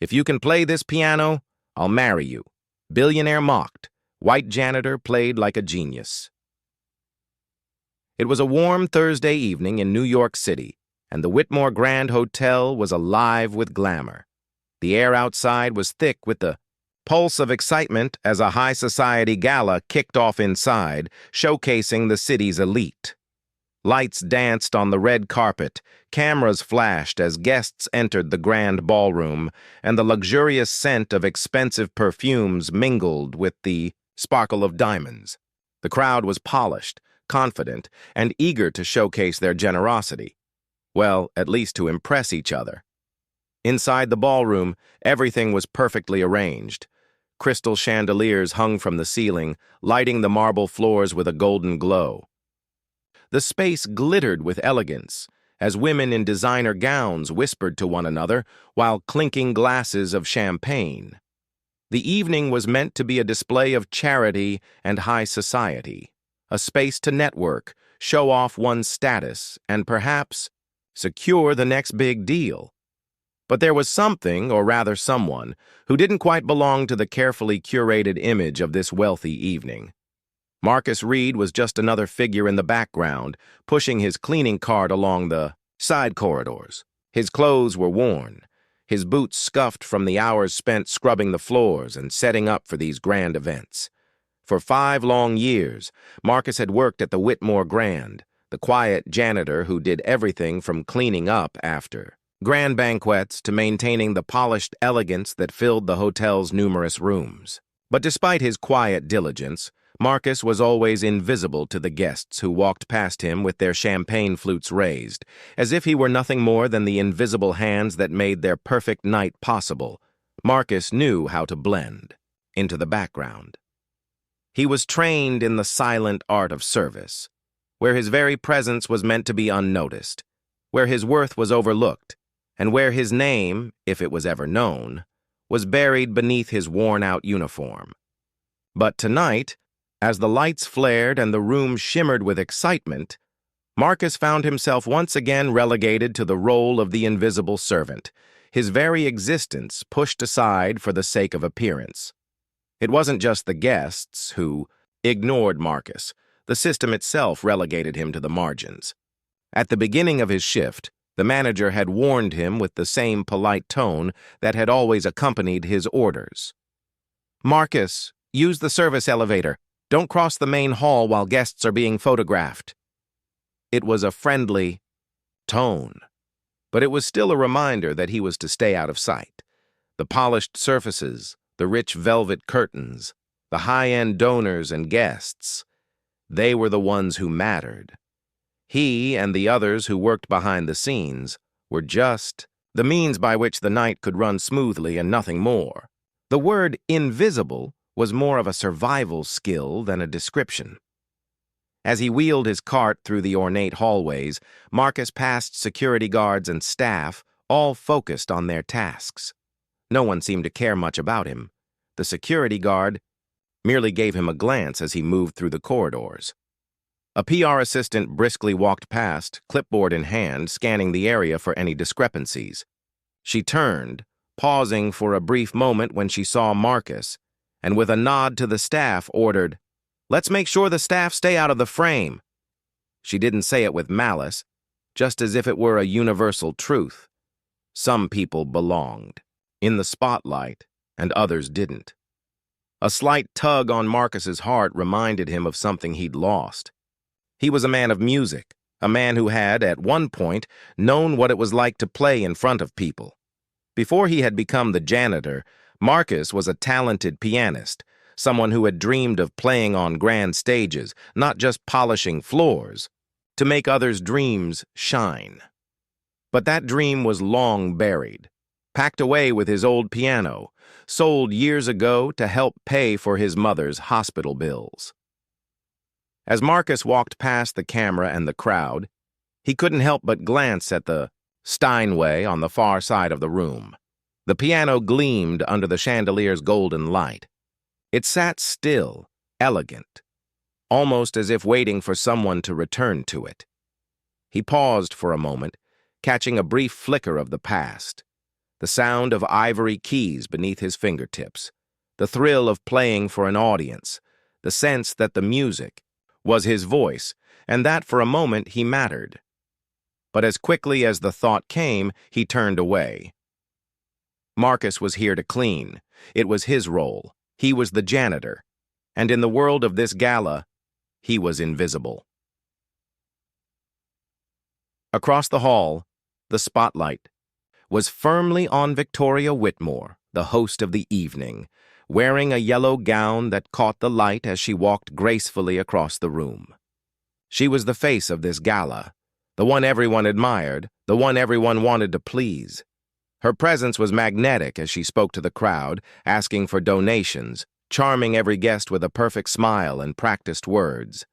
"If you can play this piano, I'll marry you." Billionaire mocked. White janitor played like a genius. It was a warm Thursday evening in New York City, and the Whitmore Grand Hotel was alive with glamour. The air outside was thick with the pulse of excitement as a high society gala kicked off inside, showcasing the city's elite. Lights danced on the red carpet, cameras flashed as guests entered the grand ballroom, and the luxurious scent of expensive perfumes mingled with the sparkle of diamonds. The crowd was polished, confident, and eager to showcase their generosity. Well, at least to impress each other. Inside the ballroom, everything was perfectly arranged. Crystal chandeliers hung from the ceiling, lighting the marble floors with a golden glow. The space glittered with elegance, as women in designer gowns whispered to one another while clinking glasses of champagne. The evening was meant to be a display of charity and high society, a space to network, show off one's status, and perhaps secure the next big deal. But there was something, or rather someone, who didn't quite belong to the carefully curated image of this wealthy evening. Marcus Reed was just another figure in the background, pushing his cleaning cart along the side corridors. His clothes were worn, his boots scuffed from the hours spent scrubbing the floors and setting up for these grand events. For 5 long years, Marcus had worked at the Whitmore Grand, the quiet janitor who did everything from cleaning up after grand banquets to maintaining the polished elegance that filled the hotel's numerous rooms. But despite his quiet diligence, Marcus was always invisible to the guests who walked past him with their champagne flutes raised, as if he were nothing more than the invisible hands that made their perfect night possible. Marcus knew how to blend into the background. He was trained in the silent art of service, where his very presence was meant to be unnoticed, where his worth was overlooked, and where his name, if it was ever known, was buried beneath his worn-out uniform. But tonight, as the lights flared and the room shimmered with excitement, Marcus found himself once again relegated to the role of the invisible servant, his very existence pushed aside for the sake of appearance. It wasn't just the guests who ignored Marcus. The system itself relegated him to the margins. At the beginning of his shift, the manager had warned him with the same polite tone that had always accompanied his orders. "Marcus, use the service elevator. Don't cross the main hall while guests are being photographed." It was a friendly tone, but it was still a reminder that he was to stay out of sight. The polished surfaces, the rich velvet curtains, the high-end donors and guests, they were the ones who mattered. He and the others who worked behind the scenes were just the means by which the night could run smoothly and nothing more. The word invisible was more of a survival skill than a description. As he wheeled his cart through the ornate hallways, Marcus passed security guards and staff, all focused on their tasks. No one seemed to care much about him. The security guard merely gave him a glance as he moved through the corridors. A PR assistant briskly walked past, clipboard in hand, scanning the area for any discrepancies. She turned, pausing for a brief moment when she saw Marcus, and with a nod to the staff ordered, "Let's make sure the staff stay out of the frame." She didn't say it with malice, just as if it were a universal truth. Some people belonged in the spotlight, and others didn't. A slight tug on Marcus's heart reminded him of something he'd lost. He was a man of music, a man who had, at one point, known what it was like to play in front of people. Before he had become the janitor, Marcus was a talented pianist, someone who had dreamed of playing on grand stages, not just polishing floors, to make others' dreams shine. But that dream was long buried, packed away with his old piano, sold years ago to help pay for his mother's hospital bills. As Marcus walked past the camera and the crowd, he couldn't help but glance at the Steinway on the far side of the room. The piano gleamed under the chandelier's golden light. It sat still, elegant, almost as if waiting for someone to return to it. He paused for a moment, catching a brief flicker of the past, the sound of ivory keys beneath his fingertips, the thrill of playing for an audience, the sense that the music was his voice, and that for a moment he mattered. But as quickly as the thought came, he turned away. Marcus was here to clean. It was his role. He was the janitor. And in the world of this gala, he was invisible. Across the hall, the spotlight was firmly on Victoria Whitmore, the host of the evening, wearing a yellow gown that caught the light as she walked gracefully across the room. She was the face of this gala, the one everyone admired, the one everyone wanted to please. Her presence was magnetic as she spoke to the crowd, asking for donations, charming every guest with a perfect smile and practiced words.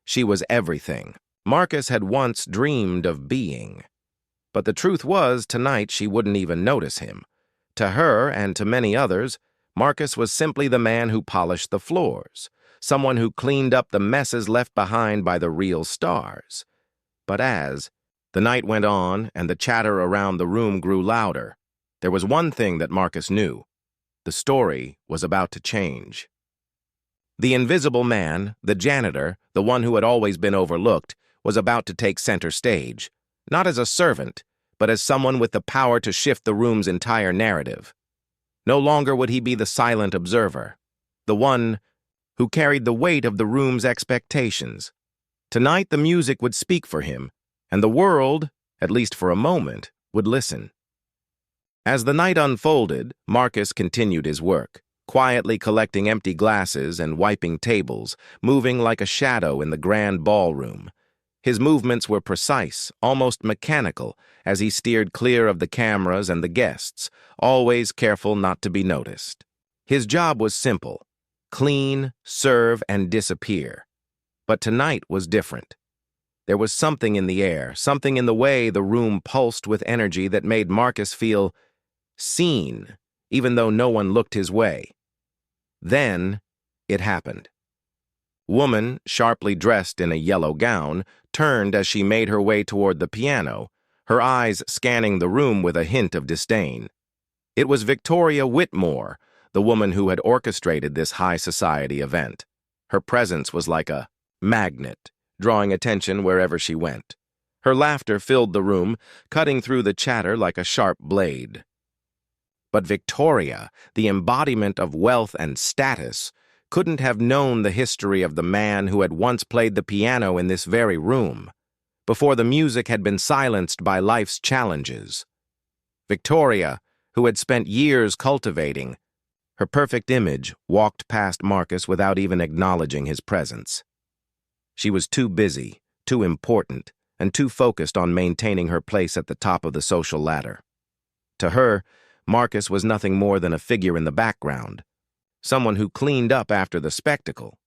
She was everything Marcus had once dreamed of being. But the truth was, tonight she wouldn't even notice him. To her, and to many others, Marcus was simply the man who polished the floors, someone who cleaned up the messes left behind by the real stars. But as the night went on and the chatter around the room grew louder, there was one thing that Marcus knew. The story was about to change. The invisible man, the janitor, the one who had always been overlooked, was about to take center stage, not as a servant, but as someone with the power to shift the room's entire narrative. No longer would he be the silent observer, the one who carried the weight of the room's expectations. Tonight the music would speak for him, and the world, at least for a moment, would listen. As the night unfolded, Marcus continued his work, quietly collecting empty glasses and wiping tables, moving like a shadow in the grand ballroom. His movements were precise, almost mechanical, as he steered clear of the cameras and the guests, always careful not to be noticed. His job was simple: clean, serve, and disappear. But tonight was different. There was something in the air, something in the way the room pulsed with energy that made Marcus feel seen, even though no one looked his way. Then it happened. Woman, sharply dressed in a yellow gown, turned as she made her way toward the piano, her eyes scanning the room with a hint of disdain. It was Victoria Whitmore, the woman who had orchestrated this high society event. Her presence was like a magnet, drawing attention wherever she went. Her laughter filled the room, cutting through the chatter like a sharp blade. But Victoria, the embodiment of wealth and status, couldn't have known the history of the man who had once played the piano in this very room, before the music had been silenced by life's challenges. Victoria, who had spent years cultivating her perfect image, walked past Marcus without even acknowledging his presence. She was too busy, too important, and too focused on maintaining her place at the top of the social ladder. To her, Marcus was nothing more than a figure in the background, someone who cleaned up after the spectacle.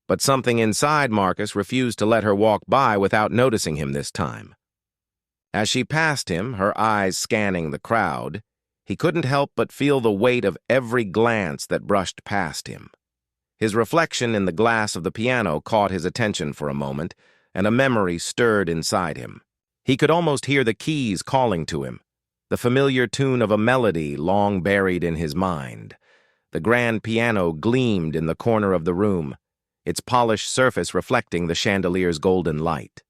But something inside Marcus refused to let her walk by without noticing him this time. As she passed him, her eyes scanning the crowd, he couldn't help but feel the weight of every glance that brushed past him. His reflection in the glass of the piano caught his attention for a moment, and a memory stirred inside him. He could almost hear the keys calling to him, the familiar tune of a melody long buried in his mind. The grand piano gleamed in the corner of the room, its polished surface reflecting the chandelier's golden light.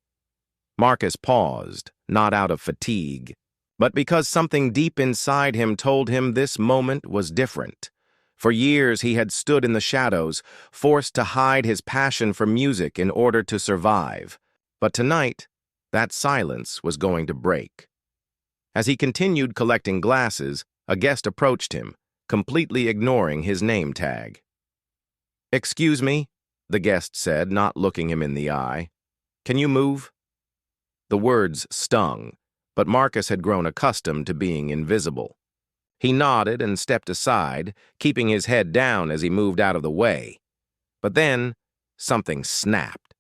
Marcus paused, not out of fatigue, but because something deep inside him told him this moment was different. For years he had stood in the shadows, forced to hide his passion for music in order to survive. But tonight, that silence was going to break. As he continued collecting glasses, a guest approached him, completely ignoring his name tag. "Excuse me," the guest said, not looking him in the eye. "Can you move?" The words stung, but Marcus had grown accustomed to being invisible. He nodded and stepped aside, keeping his head down as he moved out of the way. But then, something snapped.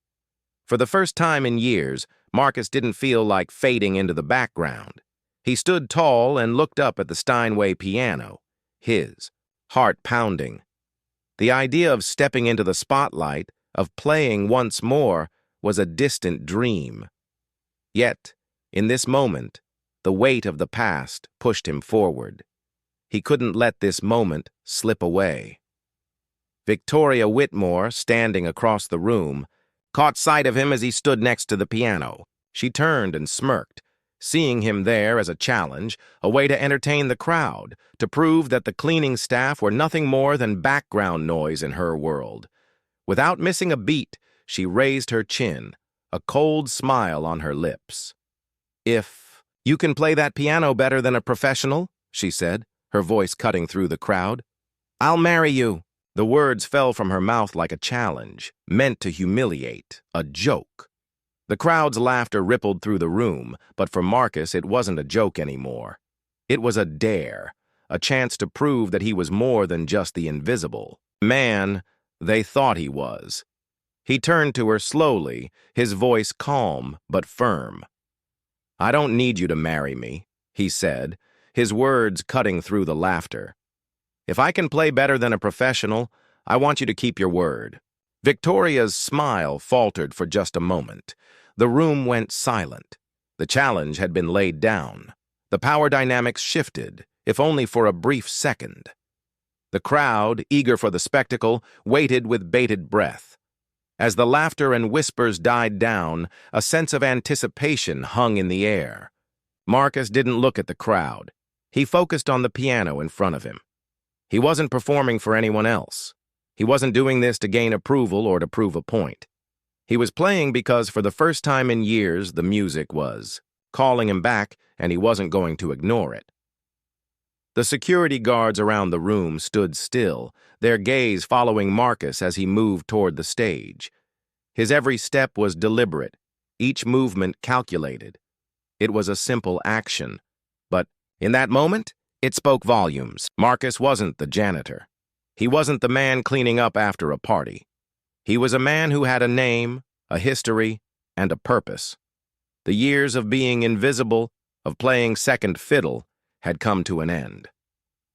For the first time in years, Marcus didn't feel like fading into the background. He stood tall and looked up at the Steinway piano, his heart pounding. The idea of stepping into the spotlight, of playing once more, was a distant dream. Yet, in this moment, The weight of the past pushed him forward. He couldn't let this moment slip away. Victoria Whitmore, standing across the room, caught sight of him as he stood next to the piano. She turned and smirked, seeing him there as a challenge, a way to entertain the crowd, to prove that the cleaning staff were nothing more than background noise in her world. Without missing a beat, she raised her chin, a cold smile on her lips. "If you can play that piano better than a professional," she said, her voice cutting through the crowd, "I'll marry you." The words fell from her mouth like a challenge, meant to humiliate, a joke. The crowd's laughter rippled through the room, but for Marcus it wasn't a joke anymore. It was a dare, a chance to prove that he was more than just the invisible man they thought he was. He turned to her slowly, his voice calm but firm. "I don't need you to marry me," he said, his words cutting through the laughter. "If I can play better than a professional, I want you to keep your word." Victoria's smile faltered for just a moment. The room went silent. The challenge had been laid down. The power dynamics shifted, if only for a brief second. The crowd, eager for the spectacle, waited with bated breath. As the laughter and whispers died down, a sense of anticipation hung in the air. Marcus didn't look at the crowd. He focused on the piano in front of him. He wasn't performing for anyone else. He wasn't doing this to gain approval or to prove a point. He was playing because for the first time in years, the music was calling him back, and he wasn't going to ignore it. The security guards around the room stood still, their gaze following Marcus as he moved toward the stage. His every step was deliberate, each movement calculated. It was a simple action, but in that moment, it spoke volumes. Marcus wasn't the janitor. He wasn't the man cleaning up after a party. He was a man who had a name, a history, and a purpose. The years of being invisible, of playing second fiddle, had come to an end.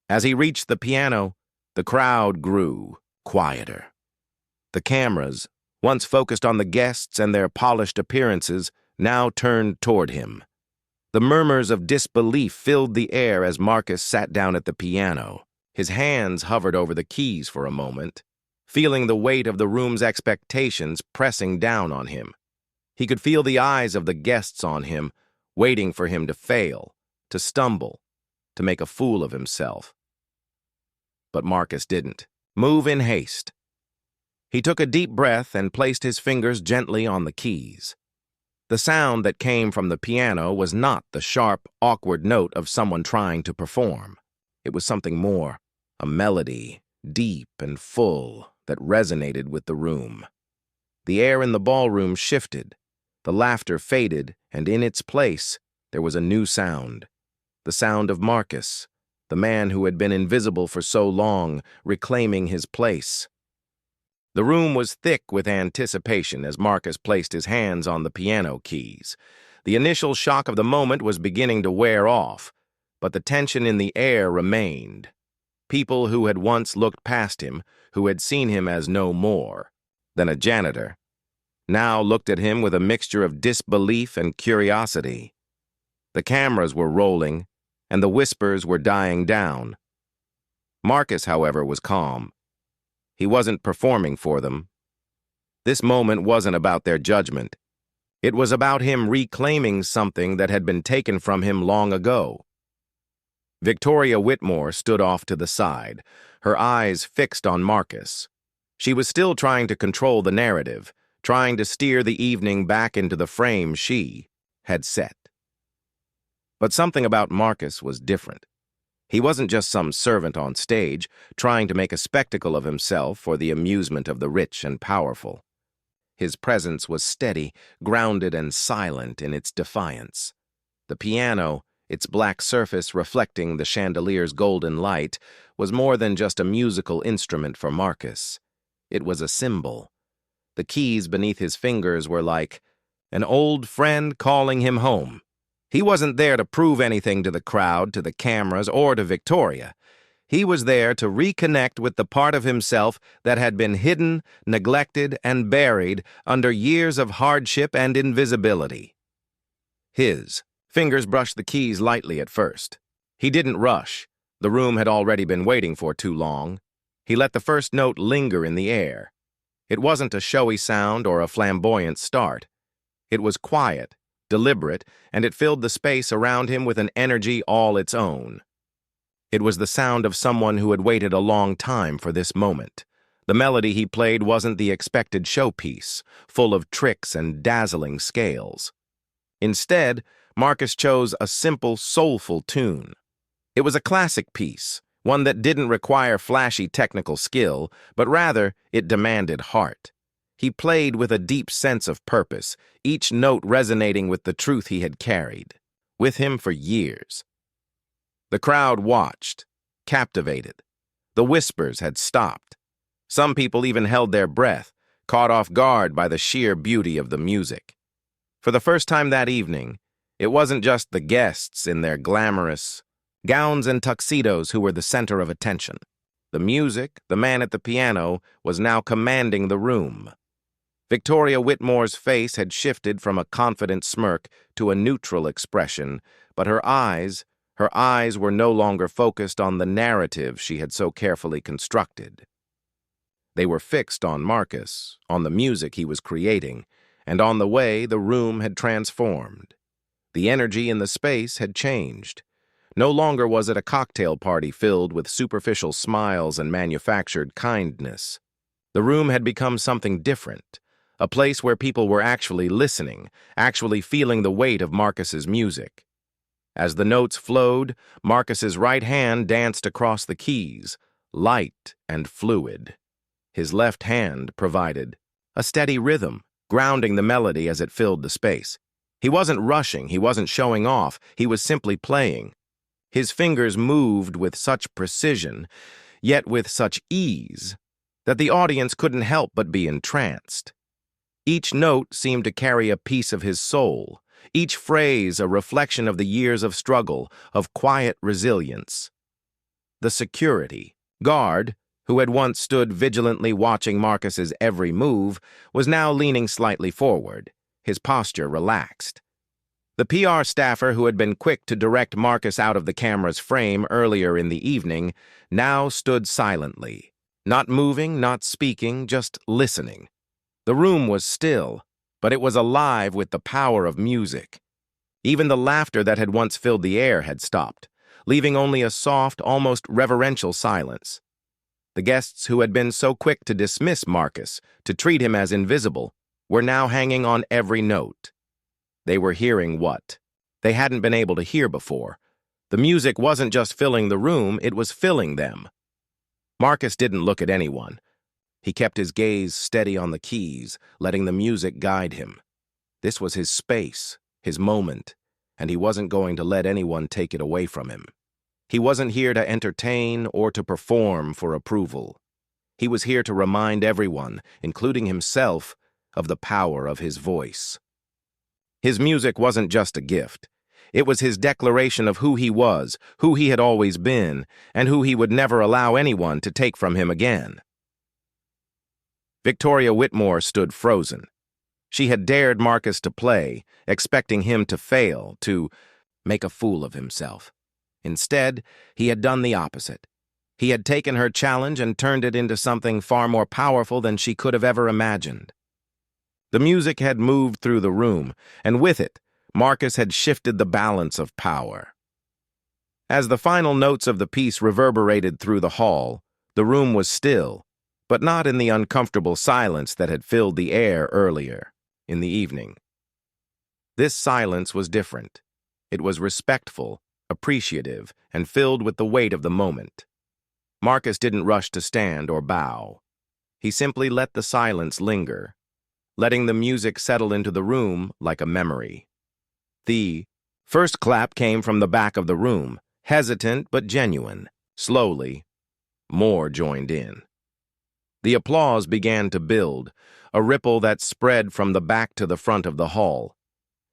As he reached the piano, the crowd grew quieter. The cameras, once focused on the guests and their polished appearances, now turned toward him. The murmurs of disbelief filled the air as Marcus sat down at the piano. His hands hovered over the keys for a moment, feeling the weight of the room's expectations pressing down on him. He could feel the eyes of the guests on him, waiting for him to fail, to stumble, to make a fool of himself. But Marcus didn't move in haste. He took a deep breath and placed his fingers gently on the keys. The sound that came from the piano was not the sharp, awkward note of someone trying to perform. It was something more, a melody, deep and full, that resonated with the room. The air in the ballroom shifted, the laughter faded, and in its place, there was a new sound. The sound of Marcus, the man who had been invisible for so long, reclaiming his place. The room was thick with anticipation as Marcus placed his hands on the piano keys. The initial shock of the moment was beginning to wear off, but the tension in the air remained. People who had once looked past him, who had seen him as no more than a janitor, now looked at him with a mixture of disbelief and curiosity. The cameras were rolling, and the whispers were dying down. Marcus, however, was calm. He wasn't performing for them. This moment wasn't about their judgment. It was about him reclaiming something that had been taken from him long ago. Victoria Whitmore stood off to the side, her eyes fixed on Marcus. She was still trying to control the narrative, trying to steer the evening back into the frame she had set. But something about Marcus was different. He wasn't just some servant on stage, trying to make a spectacle of himself for the amusement of the rich and powerful. His presence was steady, grounded, and silent in its defiance. The piano, its black surface reflecting the chandelier's golden light, was more than just a musical instrument for Marcus. It was a symbol. The keys beneath his fingers were like an old friend calling him home. He wasn't there to prove anything to the crowd, to the cameras, or to Victoria. He was there to reconnect with the part of himself that had been hidden, neglected, and buried under years of hardship and invisibility. His Fingers brushed the keys lightly at first. He didn't rush. The room had already been waiting for too long. He let the first note linger in the air. It wasn't a showy sound or a flamboyant start. It was quiet, deliberate, and it filled the space around him with an energy all its own. It was the sound of someone who had waited a long time for this moment. The melody he played wasn't the expected showpiece, full of tricks and dazzling scales. Instead, Marcus chose a simple, soulful tune. It was a classic piece, one that didn't require flashy technical skill, but rather it demanded heart. He played with a deep sense of purpose, each note resonating with the truth he had carried, with him for years. The crowd watched, captivated. The whispers had stopped. Some people even held their breath, caught off guard by the sheer beauty of the music. For the first time that evening, it wasn't just the guests in their glamorous gowns and tuxedos who were the center of attention. The music, the man at the piano, was now commanding the room. Victoria Whitmore's face had shifted from a confident smirk to a neutral expression, but her eyes were no longer focused on the narrative she had so carefully constructed. They were fixed on Marcus, on the music he was creating, and on the way the room had transformed. The energy in the space had changed. No longer was it a cocktail party filled with superficial smiles and manufactured kindness. The room had become something different, a place where people were actually listening, actually feeling the weight of Marcus's music. As the notes flowed, Marcus's right hand danced across the keys, light and fluid. His left hand provided a steady rhythm, grounding the melody as it filled the space. He wasn't rushing, he wasn't showing off, he was simply playing. His fingers moved with such precision, yet with such ease, that the audience couldn't help but be entranced. Each note seemed to carry a piece of his soul, each phrase a reflection of the years of struggle, of quiet resilience. The security guard, who had once stood vigilantly watching Marcus's every move, was now leaning slightly forward, his posture relaxed. The PR staffer who had been quick to direct Marcus out of the camera's frame earlier in the evening now stood silently, not moving, not speaking, just listening. The room was still, but it was alive with the power of music. Even the laughter that had once filled the air had stopped, leaving only a soft, almost reverential silence. The guests who had been so quick to dismiss Marcus, to treat him as invisible, were now hanging on every note. They were hearing what they hadn't been able to hear before. The music wasn't just filling the room, it was filling them. Marcus didn't look at anyone. He kept his gaze steady on the keys, letting the music guide him. This was his space, his moment, and he wasn't going to let anyone take it away from him. He wasn't here to entertain or to perform for approval. He was here to remind everyone, including himself, of the power of his voice. His music wasn't just a gift. It was his declaration of who he was, who he had always been, and who he would never allow anyone to take from him again. Victoria Whitmore stood frozen. She had dared Marcus to play, expecting him to fail, to make a fool of himself. Instead, he had done the opposite. He had taken her challenge and turned it into something far more powerful than she could have ever imagined. The music had moved through the room, and with it, Marcus had shifted the balance of power. As the final notes of the piece reverberated through the hall, the room was still, but not in the uncomfortable silence that had filled the air earlier, in the evening. This silence was different. It was respectful, appreciative, and filled with the weight of the moment. Marcus didn't rush to stand or bow. He simply let the silence linger, letting the music settle into the room like a memory. The first clap came from the back of the room, hesitant but genuine. Slowly, more joined in. The applause began to build, a ripple that spread from the back to the front of the hall.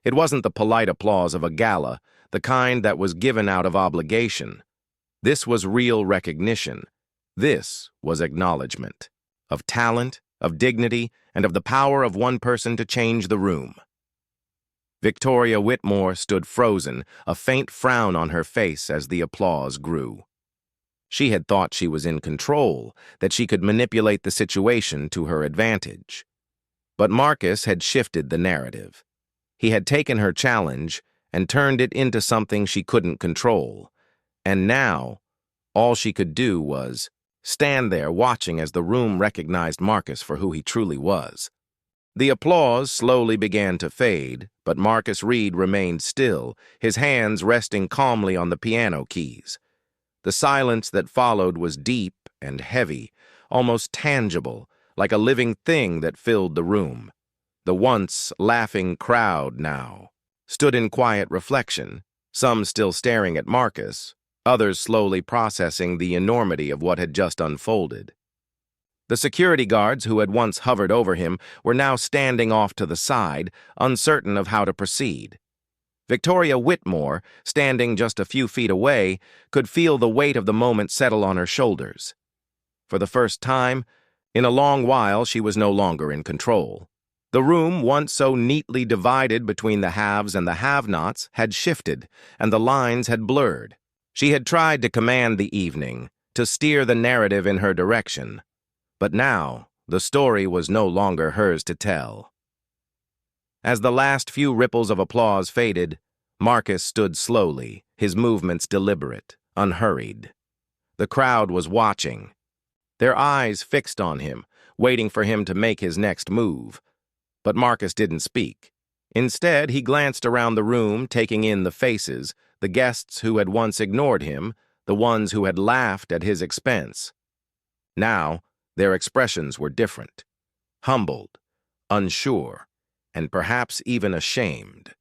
It wasn't the polite applause of a gala, the kind that was given out of obligation. This was real recognition. This was acknowledgement of talent, of dignity, and of the power of one person to change the room. Victoria Whitmore stood frozen, a faint frown on her face as the applause grew. She had thought she was in control, that she could manipulate the situation to her advantage. But Marcus had shifted the narrative. He had taken her challenge and turned it into something she couldn't control. And now, all she could do was stand there watching as the room recognized Marcus for who he truly was. The applause slowly began to fade, but Marcus Reed remained still, his hands resting calmly on the piano keys. The silence that followed was deep and heavy, almost tangible, like a living thing that filled the room. The once laughing crowd now stood in quiet reflection, some still staring at Marcus, others slowly processing the enormity of what had just unfolded. The security guards who had once hovered over him were now standing off to the side, uncertain of how to proceed. Victoria Whitmore, standing just a few feet away, could feel the weight of the moment settle on her shoulders. For the first time, in a long while, she was no longer in control. The room, once so neatly divided between the haves and the have-nots, had shifted, and the lines had blurred. She had tried to command the evening, to steer the narrative in her direction. But now, the story was no longer hers to tell. As the last few ripples of applause faded, Marcus stood slowly, his movements deliberate, unhurried. The crowd was watching, their eyes fixed on him, waiting for him to make his next move. But Marcus didn't speak. Instead, he glanced around the room, taking in the faces, the guests who had once ignored him, the ones who had laughed at his expense. Now, their expressions were different, humbled, unsure, and perhaps even ashamed.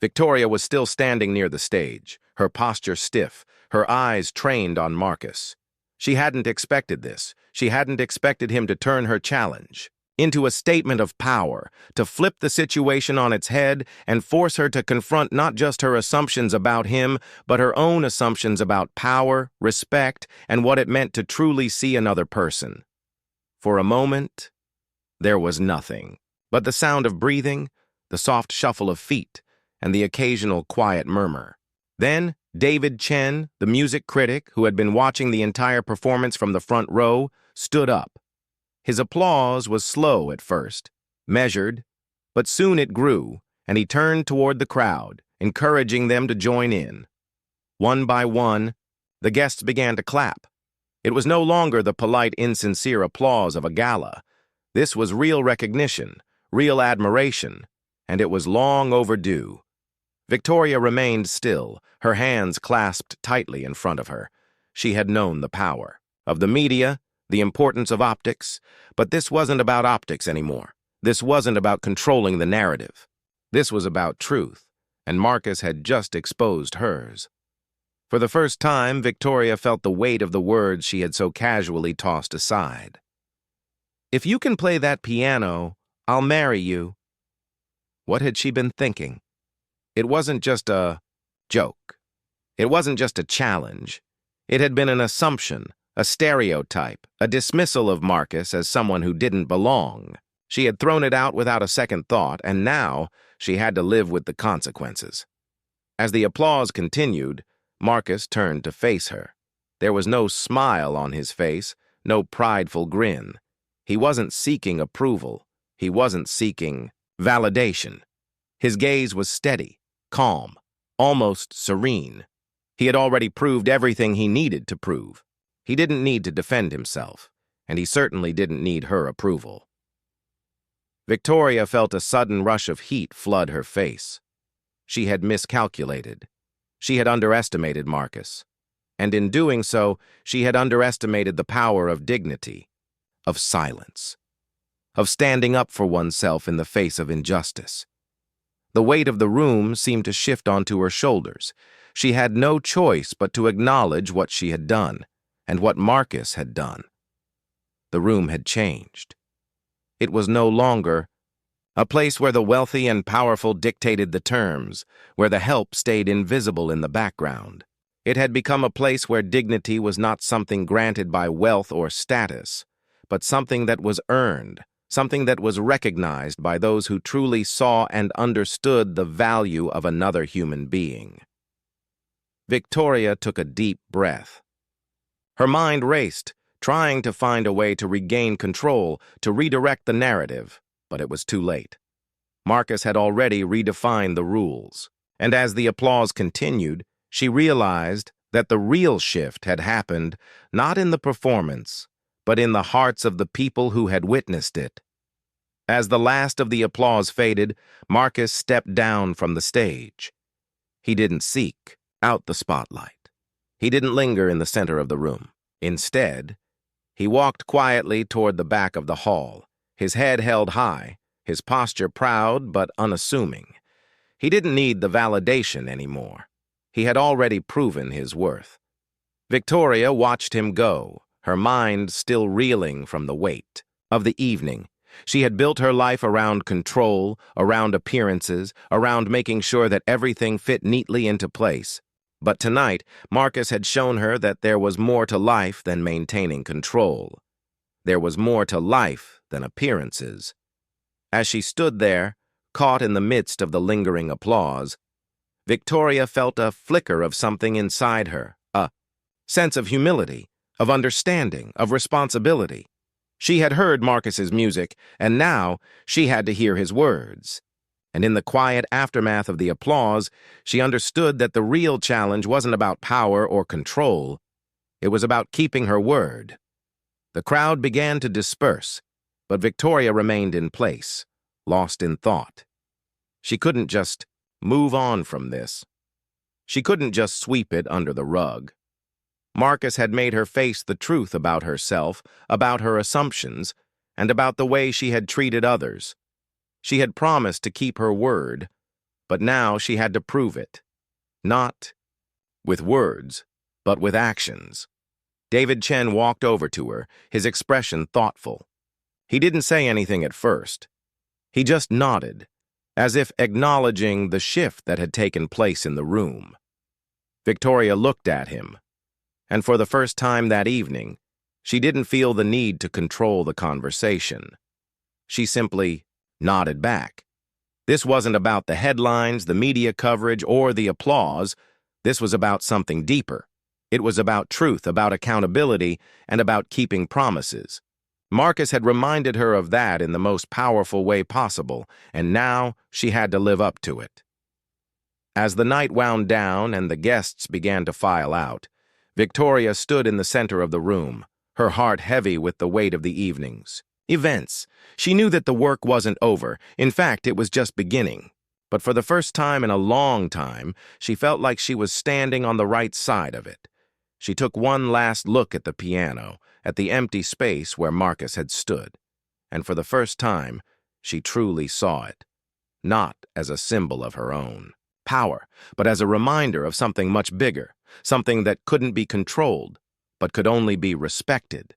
Victoria was still standing near the stage, her posture stiff, her eyes trained on Marcus. She hadn't expected this. She hadn't expected him to turn her challenge into a statement of power, to flip the situation on its head and force her to confront not just her assumptions about him, but her own assumptions about power, respect, and what it meant to truly see another person. For a moment, there was nothing but the sound of breathing, the soft shuffle of feet, and the occasional quiet murmur. Then, David Chen, the music critic who had been watching the entire performance from the front row, stood up. His applause was slow at first, measured, but soon it grew, and he turned toward the crowd, encouraging them to join in. One by one, the guests began to clap. It was no longer the polite, insincere applause of a gala. This was real recognition, real admiration, and it was long overdue. Victoria remained still, her hands clasped tightly in front of her. She had known the power of the media, the importance of optics, but this wasn't about optics anymore. This wasn't about controlling the narrative. This was about truth, and Marcus had just exposed hers. For the first time, Victoria felt the weight of the words she had so casually tossed aside. "If you can play that piano, I'll marry you." What had she been thinking? It wasn't just a joke. It wasn't just a challenge. It had been an assumption, a stereotype, a dismissal of Marcus as someone who didn't belong. She had thrown it out without a second thought, and now she had to live with the consequences. As the applause continued, Marcus turned to face her. There was no smile on his face, no prideful grin. He wasn't seeking approval. He wasn't seeking validation. His gaze was steady, calm, almost serene. He had already proved everything he needed to prove. He didn't need to defend himself, and he certainly didn't need her approval. Victoria felt a sudden rush of heat flood her face. She had miscalculated. She had underestimated Marcus. And in doing so, she had underestimated the power of dignity, of silence, of standing up for oneself in the face of injustice. The weight of the room seemed to shift onto her shoulders. She had no choice but to acknowledge what she had done, and what Marcus had done. The room had changed. It was no longer a place where the wealthy and powerful dictated the terms, where the help stayed invisible in the background. It had become a place where dignity was not something granted by wealth or status, but something that was earned, something that was recognized by those who truly saw and understood the value of another human being. Victoria took a deep breath. Her mind raced, trying to find a way to regain control, to redirect the narrative, but it was too late. Marcus had already redefined the rules, and as the applause continued, she realized that the real shift had happened not in the performance, but in the hearts of the people who had witnessed it. As the last of the applause faded, Marcus stepped down from the stage. He didn't seek out the spotlight. He didn't linger in the center of the room. Instead, he walked quietly toward the back of the hall, his head held high, his posture proud but unassuming. He didn't need the validation anymore. He had already proven his worth. Victoria watched him go, her mind still reeling from the weight of the evening. She had built her life around control, around appearances, around making sure that everything fit neatly into place. But tonight, Marcus had shown her that there was more to life than maintaining control. There was more to life than appearances. As she stood there, caught in the midst of the lingering applause, Victoria felt a flicker of something inside her, a sense of humility, of understanding, of responsibility. She had heard Marcus's music, and now she had to hear his words. And in the quiet aftermath of the applause, she understood that the real challenge wasn't about power or control. It was about keeping her word. The crowd began to disperse, but Victoria remained in place, lost in thought. She couldn't just move on from this. She couldn't just sweep it under the rug. Marcus had made her face the truth about herself, about her assumptions, and about the way she had treated others. She had promised to keep her word, but now she had to prove it. Not with words, but with actions. David Chen walked over to her, his expression thoughtful. He didn't say anything at first. He just nodded, as if acknowledging the shift that had taken place in the room. Victoria looked at him, and for the first time that evening, she didn't feel the need to control the conversation. She simply nodded back. This wasn't about the headlines, the media coverage, or the applause. This was about something deeper. It was about truth, about accountability, and about keeping promises. Marcus had reminded her of that in the most powerful way possible, and now she had to live up to it. As the night wound down and the guests began to file out, Victoria stood in the center of the room, her heart heavy with the weight of the evening's events. She knew that the work wasn't over. In fact, it was just beginning. But for the first time in a long time, she felt like she was standing on the right side of it. She took one last look at the piano, at the empty space where Marcus had stood. And for the first time, she truly saw it. Not as a symbol of her own power, but as a reminder of something much bigger, something that couldn't be controlled, but could only be respected.